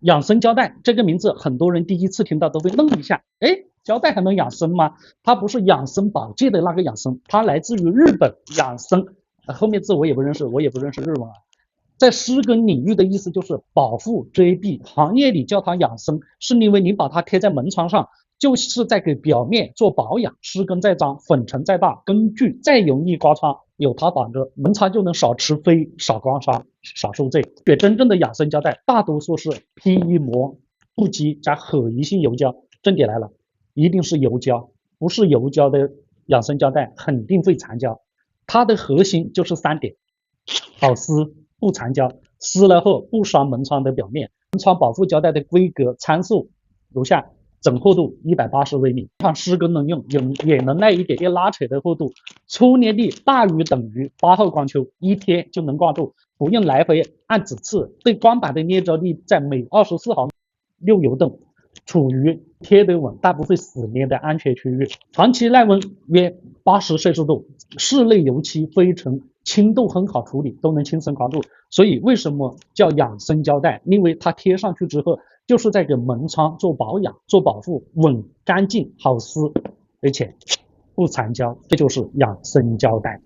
养生胶带这个名字，很多人第一次听到都会愣一下。哎，胶带还能养生吗？它不是养生保健的那个养生，它来自于日本养生。后面字我也不认识，我也不认识日文啊。在施工领域的意思就是保护遮蔽，行业里叫它养生，是因为你把它贴在门窗上，就是在给表面做保养，施工再脏，粉尘再大，工具再容易刮擦，有它挡着，门窗就能少吃灰、少刮痧、少受罪。选真正的养生胶带，大多数是 PE 膜、不基加可疑性油胶。重点来了，一定是油胶，不是油胶的养生胶带肯定会残胶。它的核心就是3点：好撕、不残胶，撕了后不伤门窗的表面。门窗保护胶带的规格参数如下：整厚度180微米，看施工能用，也能耐一点点拉扯的厚度，粗粘力大于等于8号光球，一贴就能挂住，不用来回按指刺。对钢板的捏着力在每24毫6油动，处于贴得稳但不会死粘的安全区域，长期耐温约80摄氏度，室内油漆、灰尘、轻度很好处理，都能轻松刮住。所以为什么叫养生胶带？因为它贴上去之后，就是在给门窗做保养、做保护，稳、干净、好撕，而且不残胶，这就是养生胶带。